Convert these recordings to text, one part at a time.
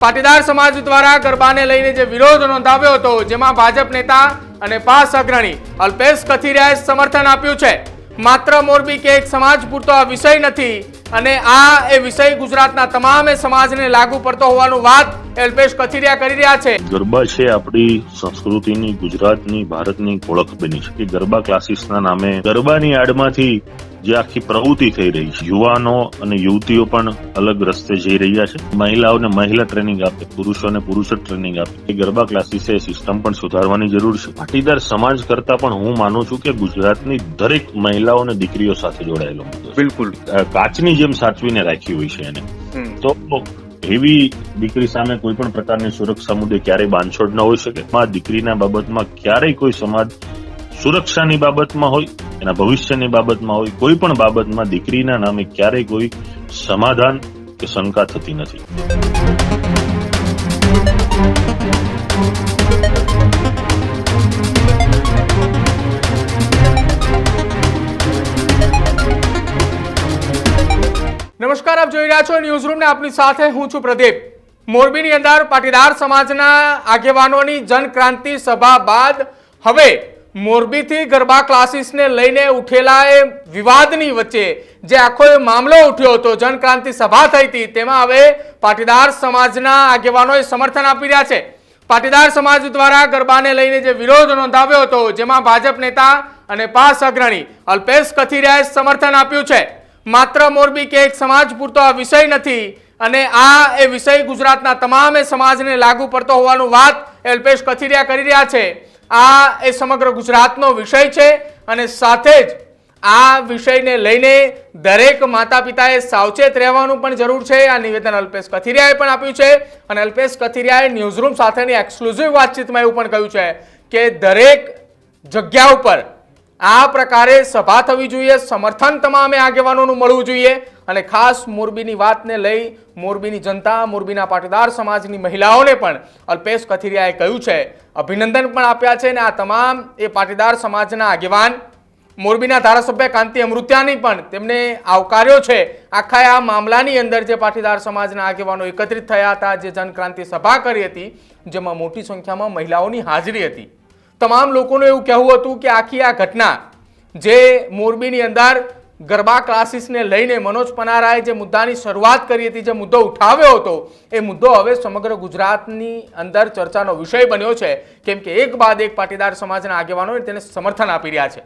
પાટીદાર સમાજ દ્વારા ગરબાને લઈને જે વિરોધ નોંધાવ્યો હતો, જેમાં ભાજપ નેતા અને પાસ અગ્રણી અલ્પેશ કથિરિયાએ સમર્થન આપ્યું છે. માત્ર મોરબી કે એક સમાજ પૂરતો આ વિષય નથી અને આ એ વિષય ગુજરાતના તમામ સમાજને લાગુ પડતો હોવાનું વાત અલ્પેશ કથિરિયા કરી રહ્યા છે. ગરબા છે આપણી સંસ્કૃતિની, ગુજરાતની, ભારતની ઓળખ બની છે. ગરબા ક્લાસીસના નામે ગરબાની આડમાંથી જે આખી પ્રવૃત્તિ થઈ રહી છે, યુવાનો અને યુવતીઓ પણ અલગ રસ્તે જઈ રહ્યા છે. મહિલાઓને મહિલા ટ્રેનિંગ આપે, પુરુષોને પુરુષ ટ્રેનિંગ આપે. એ ગરબા ક્લાસીસે સિસ્ટમ પણ સુધારવાની જરૂર છે. પાટીદાર સમાજ કરતા પણ હું માનું છું કે ગુજરાતની દરેક મહિલાઓ અને દીકરીઓ સાથે જોડાયેલો મુદ્દો. બિલકુલ કાચની જેમ સાચવીને રાખી હોય છે એને. તો એવી દીકરી સામે કોઈ પણ પ્રકારની સુરક્ષા મુદ્દે ક્યારેય બાંધછોડ ન હોઈ શકે. દીકરીના બાબતમાં ક્યારેય કોઈ સમાજ સુરક્ષાની બાબતમાં હોય, એના ભવિષ્યની બાબતમાં હોય, કોઈ પણ બાબતમાં દીકરીના નામે ક્યારેય કોઈ સમાધાન કે શંકા થતી નથી. નમસ્કાર, આપ જોઈ રહ્યા છો ન્યૂઝ રૂમ ને આપની સાથે હું છું પ્રદીપ. મોરબીની અંદર પાટીદાર સમાજના આગેવાનોની જનક્રાંતિ સભા બાદ હવે મોરબીથી ગરબા ક્લાસીસને લઈને ઉઠેલા એ વિવાદની વચ્ચે જે આખો મામલો ઉઠ્યો હતો, જનક્રાંતિ સભા થઈ હતી, તેમાં હવે પાટીદાર સમાજના આગેવાનોએ સમર્થન આપી રહ્યા છે. પાટીદાર સમાજ દ્વારા ગરબાને લઈને જે વિરોધ નોંધાવ્યો હતો, જેમાં ભાજપ નેતા અને પાસ અગ્રણી અલ્પેશ કથિરિયાએ સમર્થન આપ્યું છે. માત્ર મોરબી કે એક સમાજ પૂરતો આ વિષય નથી અને આ એ વિષય ગુજરાતના તમામ સમાજને લાગુ પડતો હોવાનું વાત અલ્પેશ કથિરિયા કરી રહ્યા છે. આ એ સમગ્ર ગુજરાતનો વિષય છે અને સાથે જ આ વિષયને લઈને દરેક માતા પિતાએ સાવચેત રહેવાનું પણ જરૂર છે. આ નિવેદન અલ્પેશ કથિરિયાએ પણ આપ્યું છે અને અલ્પેશ કથિરિયાએ ન્યૂઝરૂમ સાથેની એક્સક્લુઝિવ વાતચીતમાં એવું પણ કહ્યું છે કે દરેક જગ્યા ઉપર આ પ્રકારે સભા થવી જોઈએ, સમર્થન તમામે આગેવાનોનું મળવું જોઈએ અને ખાસ મોરબીની વાતને લઈ મોરબીની જનતા, મોરબીના પાટીદાર સમાજની મહિલાઓને પણ અલ્પેશ કથિરિયાએ કહ્યું છે, અભિનંદન પણ આપ્યા છે. અને આ તમામ એ પાટીદાર સમાજના આગેવાન મોરબીના ધારાસભ્ય કાંતિ અમૃત્યાની પણ તેમને આવકાર્યો છે. આખા આ મામલાની અંદર જે પાટીદાર સમાજના આગેવાનો એકત્રિત થયા હતા, જે જનક્રાંતિ સભા કરી હતી, જેમાં મોટી સંખ્યામાં મહિલાઓની હાજરી હતી, તમામ લોકોનું એવું કહેવું હતું કે આખી આ ઘટના જે મોરબીની અંદર ગરબા ક્લાસીસને લઈને મનોજ પનારાએ જે મુદ્દાની શરૂઆત કરી હતી, જે મુદ્દો ઉઠાવ્યો હતો, એ મુદ્દો હવે સમગ્ર ગુજરાતની અંદર ચર્ચાનો વિષય બન્યો છે. કેમ કે એક બાદ એક પાટીદાર સમાજના આગેવાનો તેને સમર્થન આપી રહ્યા છે.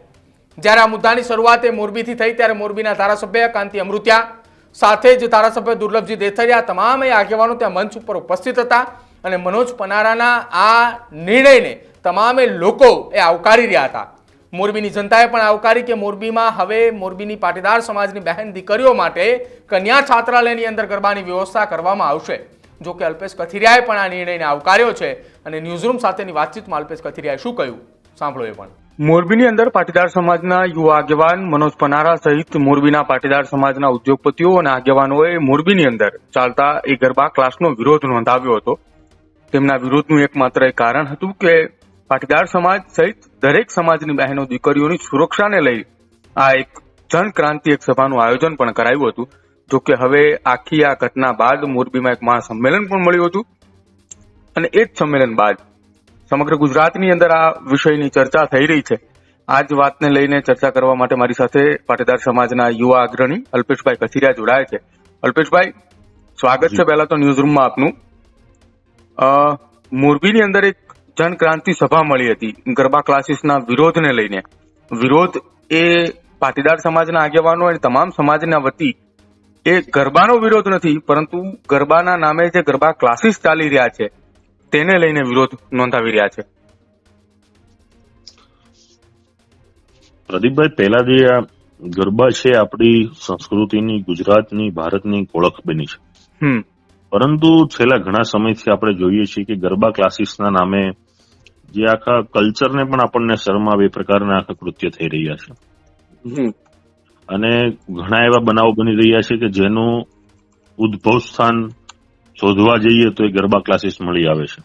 જ્યારે આ મુદ્દાની શરૂઆત મોરબીથી થઈ, ત્યારે મોરબીના ધારાસભ્ય કાંતિ અમૃત્યા સાથે જ ધારાસભ્ય દુર્લભજી દેથરિયા, તમામ એ આગેવાનો ત્યાં મંચ ઉપર ઉપસ્થિત હતા અને મનોજ પનારાના આ નિર્ણયને તમામે લોકો એ આવકારી રહ્યા હતા. મોરબીની જનતાએ પણ આવકારી કે મોરબીમાં હવે મોરબીની પાટીદાર સમાજની બહેન દીકરીઓ માટે કન્યા છાત્રાલયની અંદર ગરબાની વ્યવસ્થા કરવામાં આવશે. જો કે અલ્પેશ કથિરિયાએ પણ આ નિર્ણયને આવકાર્યો છે અને ન્યૂઝરૂમ સાથેની વાતચીતમાં અલ્પેશ કથિરિયાએ શું કહ્યું સાંભળો. એ પણ મોરબીની અંદર પાટીદાર સમાજના યુવા આગેવાન મનોજ પનારા સહિત મોરબીના પાટીદાર સમાજના ઉદ્યોગપતિઓ અને આગેવાનોએ મોરબીની અંદર ચાલતા એ ગરબા ક્લાસનો વિરોધ નોંધાવ્યો હતો. તેમના વિરોધનું એકમાત્ર કારણ હતું કે પાટીદાર સમાજ સહિત દરેક સમાજની બહેનો દીકરીઓની સુરક્ષાને લઈ આ એક જનક્રાંતિ એક સભાનું આયોજન પણ કરાયું હતું. જોકે હવે આખી આ ઘટના બાદ મોરબીમાં એક મહાસંમેલન પણ મળ્યું હતું અને એ જ સંમેલન બાદ સમગ્ર ગુજરાતની અંદર આ વિષયની ચર્ચા થઈ રહી છે. આ જ વાતને લઈને ચર્ચા કરવા માટે મારી સાથે પાટીદાર સમાજના યુવા અગ્રણી અલ્પેશભાઈ કથિરિયા જોડાયા છે. અલ્પેશભાઈ, સ્વાગત છે પહેલા તો ન્યૂઝરૂમમાં આપનું. મોરબીની અંદર એક જનક્રાંતિ સભા મળી હતી ગરબા ક્લાસીસના વિરોધને લઈને. વિરોધ એ પાટીદાર સમાજના આગેવાનો અને તમામ સમાજના વતી એ ગરબાનો વિરોધ નથી, પરંતુ ગરબાના નામે જે ગરબા ક્લાસીસ ચાલી રહ્યા છે તેને લઈને વિરોધ નોંધાવી રહ્યા છે. પ્રદીપભાઈ, પહેલા જે આ ગરબા છે આપણી સંસ્કૃતિની, ગુજરાતની, ભારતની ઓળખ બની છે. પરંતુ છેલ્લા ઘણા સમયથી આપણે જોઈએ છીએ કે ગરબા ક્લાસીસના નામે જે આખા કલ્ચરને પણ આપણને શરમાવે એ પ્રકારના આખા કૃત્ય થઈ રહ્યા છે અને ઘણા એવા બનાવો બની રહ્યા છે કે જેનું ઉદ્ભવ સ્થાન શોધવા જઈએ તો એ ગરબા ક્લાસીસ મળી આવે છે.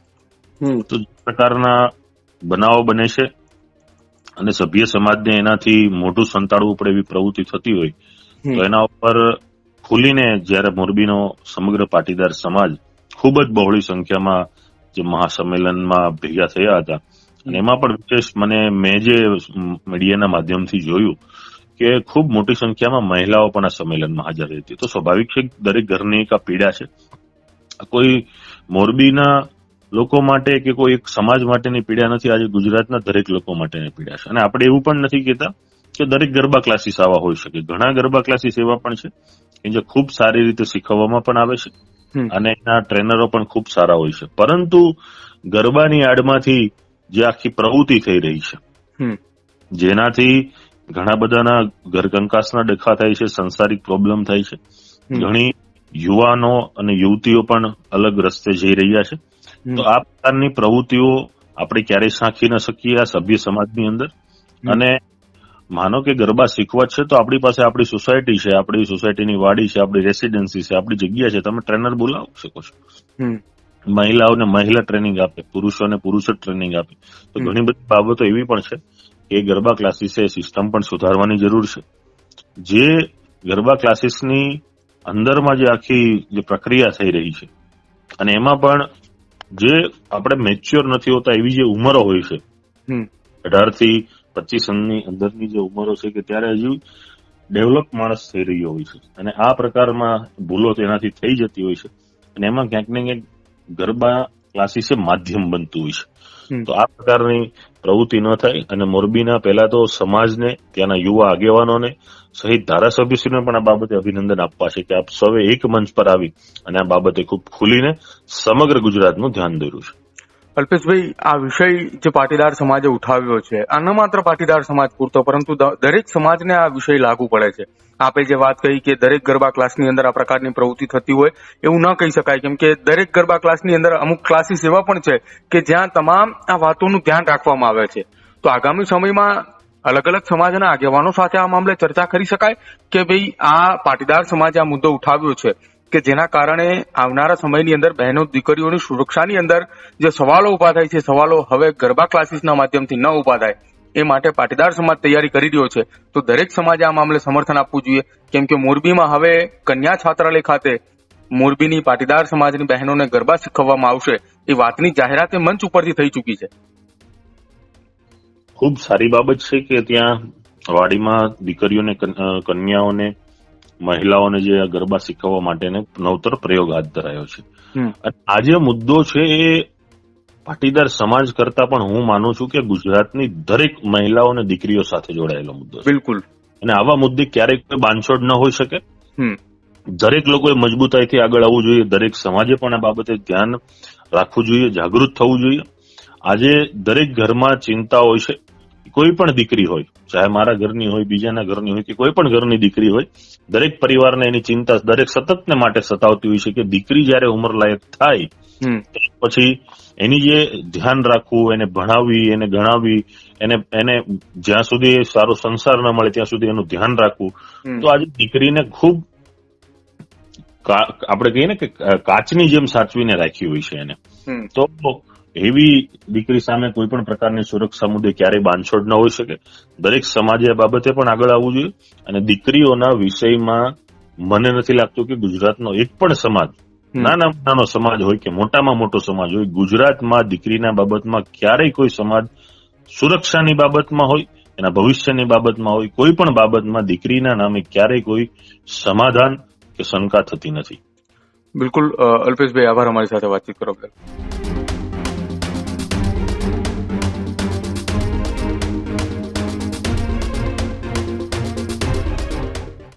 તો જે પ્રકારના બનાવો બને છે અને સભ્ય સમાજને એનાથી મોઢું સંતાડવું પડે એવી પ્રવૃત્તિ થતી હોય તો એના ઉપર ખુલીને જ્યારે મોરબીનો સમગ્ર પાટીદાર સમાજ ખૂબ જ બહોળી સંખ્યામાં જે મહાસંમેલનમાં ભેગા થયા હતા. અને એમાં પણ વિશેષ મેં જે મીડિયાના માધ્યમથી જોયું કે ખૂબ મોટી સંખ્યામાં મહિલાઓ પણ આ સંમેલનમાં હાજર રહી હતી. તો સ્વાભાવિક છે દરેક ઘરની એક આ પીડા છે. કોઈ મોરબીના લોકો માટે કે કોઈ એક સમાજ માટેની પીડા નથી, આજે ગુજરાતના દરેક લોકો માટેની પીડા છે. અને આપણે એવું પણ નથી કહેતા કે દરેક ગરબા ક્લાસીસ આવા હોઈ શકે. ઘણા ગરબા ક્લાસીસ એવા પણ છે કે જે ખૂબ સારી રીતે શીખવવામાં પણ આવે છે અને એના ટ્રેનરો પણ ખૂબ સારા હોય છે. પરંતુ ગરબાની આડમાંથી જે આખી પ્રવૃત્તિ થઈ રહી છે, જેનાથી ઘણા બધાના ઘરકંકાસના ડખા થાય છે, સંસારિક પ્રોબ્લેમ થાય છે, ઘણી યુવાનો અને યુવતીઓ પણ અલગ રસ્તે જઈ રહ્યા છે. તો આ પ્રકારની પ્રવૃત્તિઓ આપણે ક્યારેય સાંખી ન શકીએ આ સભ્ય સમાજની અંદર. અને માનો કે ગરબા શીખવા છે તો આપણી પાસે આપણી સોસાયટી છે, આપણી સોસાયટીની વાડી છે, આપણી રેસિડેન્સી છે, આપણી જગ્યા છે, તમે ટ્રેનર બોલાવી શકો છો. મહિલાઓને મહિલા ટ્રેનિંગ આપે, પુરુષોને પુરુષ ટ્રેનિંગ આપે. તો ઘણી બધી બાબતો એવી પણ છે કે ગરબા ક્લાસીસે સિસ્ટમ પણ સુધારવાની જરૂર છે. જે ગરબા ક્લાસીસની અંદરમાં જે આખી જે પ્રક્રિયા થઈ રહી છે અને એમાં પણ જે આપણે મેચ્યોર નથી હોતા એવી જે ઉંમરો હોય છે, 18 થી 25 ની અંદરની જે ઉંમરો છે કે ત્યારે હજુ ડેવલપ માણસ થઈ રહ્યો હોય છે અને આ પ્રકારમાં ભૂલો તેનાથી થઈ જતી હોય છે. અને એમાં ક્યાંક ને ક્યાંક ગરબા ક્લાસીસે માધ્યમ બનતું હોય છે. તો આ પ્રકારની પ્રવૃત્તિ ન થાય. અને મોરબીના પહેલા તો સમાજને, ત્યાંના યુવા આગેવાનોને સહિત ધારાસભ્યશ્રીને પણ આ બાબતે અભિનંદન આપવા છે કે આપ સૌએ એક મંચ પર આવી અને આ બાબતે ખૂબ ખુલીને સમગ્ર ગુજરાતનું ધ્યાન દોર્યું છે. અલ્પેશભાઈ, આ વિષય જે પાટીદાર સમાજે ઉઠાવ્યો છે, આ ન માત્ર પાટીદાર સમાજ પૂરતો પરંતુ દરેક સમાજને આ વિષય લાગુ પડે છે. આપે જે વાત કહી કે દરેક ગરબા ક્લાસની અંદર આ પ્રકારની પ્રવૃત્તિ થતી હોય એવું ન કહી શકાય, કેમ કે દરેક ગરબા ક્લાસની અંદર અમુક ક્લાસીસ એવા પણ છે કે જ્યાં તમામ આ વાતોનું ધ્યાન રાખવામાં આવે છે. તો આગામી સમયમાં અલગ અલગ સમાજના આગેવાનો સાથે આ મામલે ચર્ચા કરી શકાય કે ભાઈ આ પાટીદાર સમાજે આ મુદ્દો ઉઠાવ્યો છે કે જેના કારણે આવનારા સમયની અંદર બહેનો દીકરીઓની સુરક્ષાની અંદર જે સવાલો ઉભા થાય છે, સવાલો હવે ગરબા ક્લાસીસના માધ્યમથી ન ઉભા થાય એ માટે પાટીદાર સમાજ તૈયારી કરી રહ્યો છે. તો દરેક સમાજે આ મામલે સમર્થન આપવું જોઈએ, કેમ કે મોરબીમાં હવે કન્યા છાત્રાલય ખાતે મોરબીની પાટીદાર સમાજની બહેનોને ગરબા શીખવવામાં આવશે એ વાતની જાહેરાત મંચ ઉપરથી થઈ ચૂકી છે. ખૂબ સારી બાબત છે કે ત્યાં વાડીમાં દીકરીઓને, કન્યાઓને, મહિલાઓને જે ગરબા શીખવવા માટેનો નવતર પ્રયોગ હાથ ધરાયો છે. અને આ જે મુદ્દો છે એ પાટીદાર સમાજ કરતા પણ હું માનું છું કે ગુજરાતની દરેક મહિલાઓ અને દીકરીઓ સાથે જોડાયેલો મુદ્દો છે. બિલકુલ. અને આવા મુદ્દે ક્યારેક કોઈ બાંધછોડ ન હોઈ શકે. દરેક લોકોએ મજબૂતાઈથી આગળ આવવું જોઈએ. દરેક સમાજે પણ આ બાબતે ધ્યાન રાખવું જોઈએ, જાગૃત થવું જોઈએ. આજે દરેક ઘરમાં ચિંતા હોય છે. કોઈ પણ દીકરી હોય, ચાહે મારા ઘરની હોય, બીજાના ઘરની હોય કે કોઈ પણ ઘરની દીકરી હોય, દરેક પરિવારને એની ચિંતા દરેક સતતને માટે સતાવતી હોય છે કે દીકરી જયારે ઉંમર લાયક થાય પછી એની જે ધ્યાન રાખવું, એને ભણાવવી, એને ગણાવવી, એને જ્યાં સુધી સારો સંસાર ન મળે ત્યાં સુધી એનું ધ્યાન રાખવું. તો આજે દીકરીને ખૂબ આપણે કહીએ ને કે કાચની જેમ સાચવીને રાખી હોય છે એને. તો એવી દીકરી સામે કોઈ પણ પ્રકારની સુરક્ષા મુદ્દે ક્યારેય બાંધછોડ ન હોઈ શકે. દરેક સમાજે આ બાબતે પણ આગળ આવવું જોઈએ. અને દીકરીઓના વિષયમાં મને નથી લાગતું કે ગુજરાતનો એક પણ સમાજ, નાનો સમાજ હોય કે મોટામાં મોટો સમાજ હોય, ગુજરાતમાં દીકરીના બાબતમાં ક્યારેય કોઈ સમાજ સુરક્ષાની બાબતમાં હોય, એના ભવિષ્યની બાબતમાં હોય, કોઈ પણ બાબતમાં દીકરીના નામે ક્યારેય કોઈ સમાધાન કે શંકા થતી નથી. બિલકુલ અલ્પેશભાઈ, આભાર અમારી સાથે વાતચીત કરો.